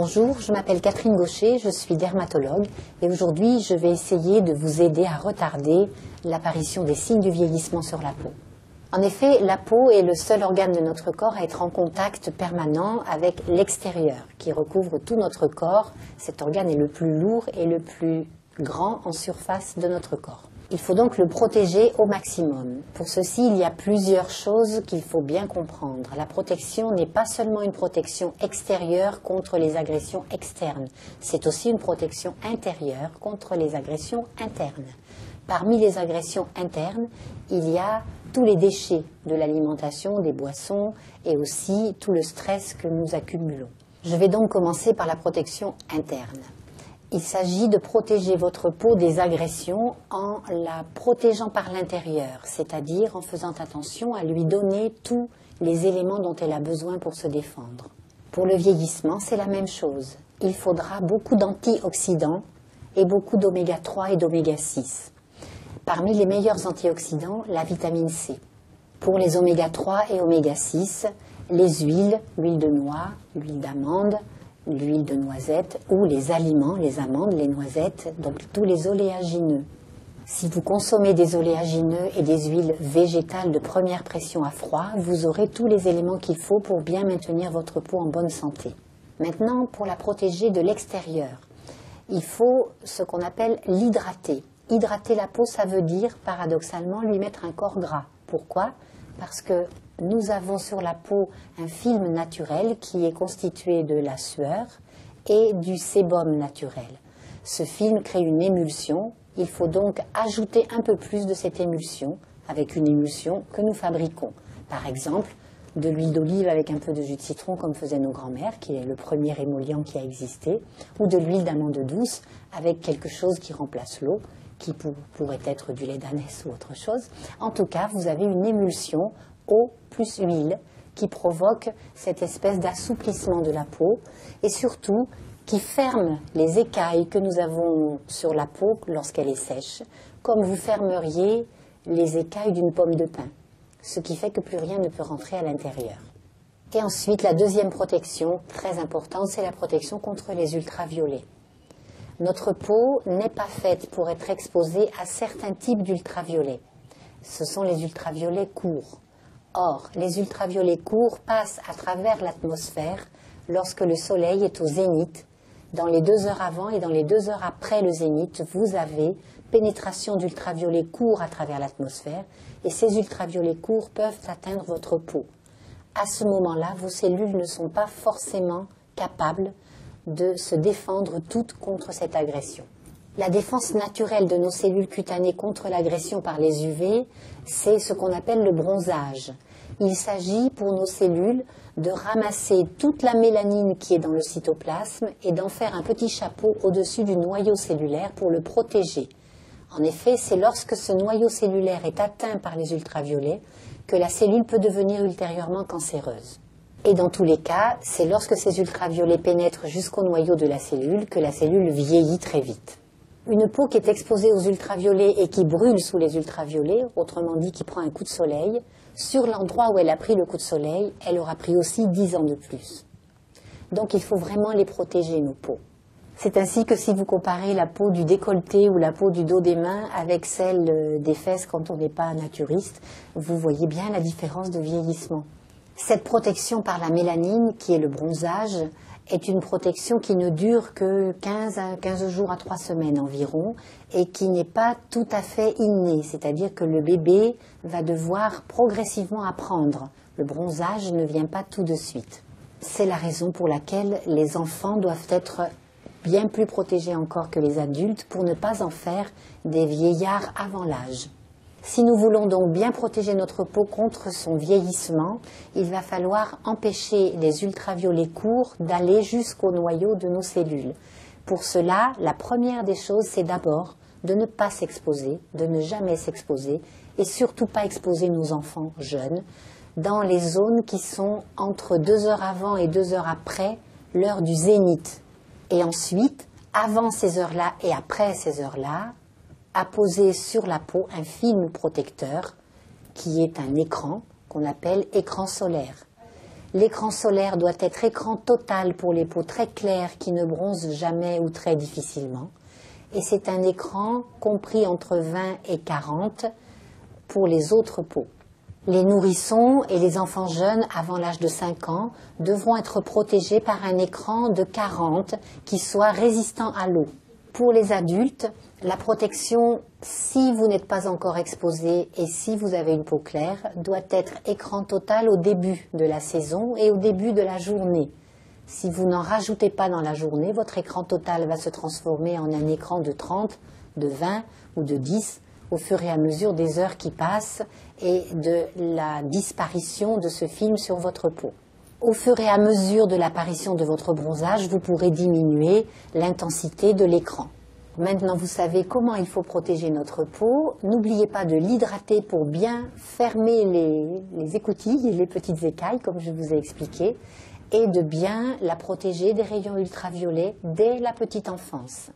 Bonjour, je m'appelle Catherine Gaucher, je suis dermatologue et aujourd'hui je vais essayer de vous aider à retarder l'apparition des signes du vieillissement sur la peau. En effet, la peau est le seul organe de notre corps à être en contact permanent avec l'extérieur qui recouvre tout notre corps. Cet organe est le plus lourd et le plus grand en surface de notre corps. Il faut donc le protéger au maximum. Pour ceci, il y a plusieurs choses qu'il faut bien comprendre. La protection n'est pas seulement une protection extérieure contre les agressions externes, c'est aussi une protection intérieure contre les agressions internes. Parmi les agressions internes, il y a tous les déchets de l'alimentation, des boissons et aussi tout le stress que nous accumulons. Je vais donc commencer par la protection interne. Il s'agit de protéger votre peau des agressions en la protégeant par l'intérieur, c'est-à-dire en faisant attention à lui donner tous les éléments dont elle a besoin pour se défendre. Pour le vieillissement, c'est la même chose. Il faudra beaucoup d'antioxydants et beaucoup d'oméga 3 et d'oméga 6. Parmi les meilleurs antioxydants, la vitamine C. Pour les oméga 3 et oméga 6, les huiles, l'huile de noix, l'huile d'amande, l'huile de noisette ou les aliments, les amandes, les noisettes, donc tous les oléagineux. Si vous consommez des oléagineux et des huiles végétales de première pression à froid, vous aurez tous les éléments qu'il faut pour bien maintenir votre peau en bonne santé. Maintenant, pour la protéger de l'extérieur, il faut ce qu'on appelle l'hydrater. Hydrater la peau, ça veut dire, paradoxalement, lui mettre un corps gras. Pourquoi ? Parce que nous avons sur la peau un film naturel qui est constitué de la sueur et du sébum naturel. Ce film crée une émulsion. Il faut donc ajouter un peu plus de cette émulsion avec une émulsion que nous fabriquons. Par exemple, de l'huile d'olive avec un peu de jus de citron comme faisaient nos grands-mères, qui est le premier émollient qui a existé, ou de l'huile d'amande douce avec quelque chose qui remplace l'eau, qui pourrait être du lait d'ânesse ou autre chose. En tout cas, vous avez une émulsion eau plus huile qui provoque cette espèce d'assouplissement de la peau et surtout qui ferme les écailles que nous avons sur la peau lorsqu'elle est sèche, comme vous fermeriez les écailles d'une pomme de pin, ce qui fait que plus rien ne peut rentrer à l'intérieur. Et ensuite, la deuxième protection, très importante, c'est la protection contre les ultraviolets. Notre peau n'est pas faite pour être exposée à certains types d'ultraviolets. Ce sont les ultraviolets courts. Or, les ultraviolets courts passent à travers l'atmosphère lorsque le soleil est au zénith. Dans les 2 heures avant et dans les 2 heures après le zénith, vous avez pénétration d'ultraviolets courts à travers l'atmosphère et ces ultraviolets courts peuvent atteindre votre peau. À ce moment-là, vos cellules ne sont pas forcément capables de se défendre toutes contre cette agression. La défense naturelle de nos cellules cutanées contre l'agression par les UV, c'est ce qu'on appelle le bronzage. Il s'agit pour nos cellules de ramasser toute la mélanine qui est dans le cytoplasme et d'en faire un petit chapeau au-dessus du noyau cellulaire pour le protéger. En effet, c'est lorsque ce noyau cellulaire est atteint par les ultraviolets que la cellule peut devenir ultérieurement cancéreuse. Et dans tous les cas, c'est lorsque ces ultraviolets pénètrent jusqu'au noyau de la cellule que la cellule vieillit très vite. Une peau qui est exposée aux ultraviolets et qui brûle sous les ultraviolets, autrement dit qui prend un coup de soleil, sur l'endroit où elle a pris le coup de soleil, elle aura pris aussi 10 ans de plus. Donc il faut vraiment les protéger, nos peaux. C'est ainsi que si vous comparez la peau du décolleté ou la peau du dos des mains avec celle des fesses quand on n'est pas naturiste, vous voyez bien la différence de vieillissement. Cette protection par la mélanine, qui est le bronzage, est une protection qui ne dure que 15 jours à 3 semaines environ et qui n'est pas tout à fait innée, c'est-à-dire que le bébé va devoir progressivement apprendre. Le bronzage ne vient pas tout de suite. C'est la raison pour laquelle les enfants doivent être bien plus protégés encore que les adultes pour ne pas en faire des vieillards avant l'âge. Si nous voulons donc bien protéger notre peau contre son vieillissement, il va falloir empêcher les ultraviolets courts d'aller jusqu'au noyau de nos cellules. Pour cela, la première des choses, c'est d'abord de ne pas s'exposer, de ne jamais s'exposer, et surtout pas exposer nos enfants jeunes dans les zones qui sont entre 2 heures avant et 2 heures après l'heure du zénith. Et ensuite, avant ces heures-là et après ces heures-là, à poser sur la peau un film protecteur qui est un écran qu'on appelle écran solaire. L'écran solaire doit être écran total pour les peaux très claires qui ne bronzent jamais ou très difficilement. Et c'est un écran compris entre 20 et 40 pour les autres peaux. Les nourrissons et les enfants jeunes avant l'âge de 5 ans devront être protégés par un écran de 40 qui soit résistant à l'eau. Pour les adultes, la protection, si vous n'êtes pas encore exposé et si vous avez une peau claire, doit être écran total au début de la saison et au début de la journée. Si vous n'en rajoutez pas dans la journée, votre écran total va se transformer en un écran de 30, de 20 ou de 10 au fur et à mesure des heures qui passent et de la disparition de ce film sur votre peau. Au fur et à mesure de l'apparition de votre bronzage, vous pourrez diminuer l'intensité de l'écran. Maintenant, vous savez comment il faut protéger notre peau. N'oubliez pas de l'hydrater pour bien fermer les écoutilles et les petites écailles, comme je vous ai expliqué, et de bien la protéger des rayons ultraviolets dès la petite enfance.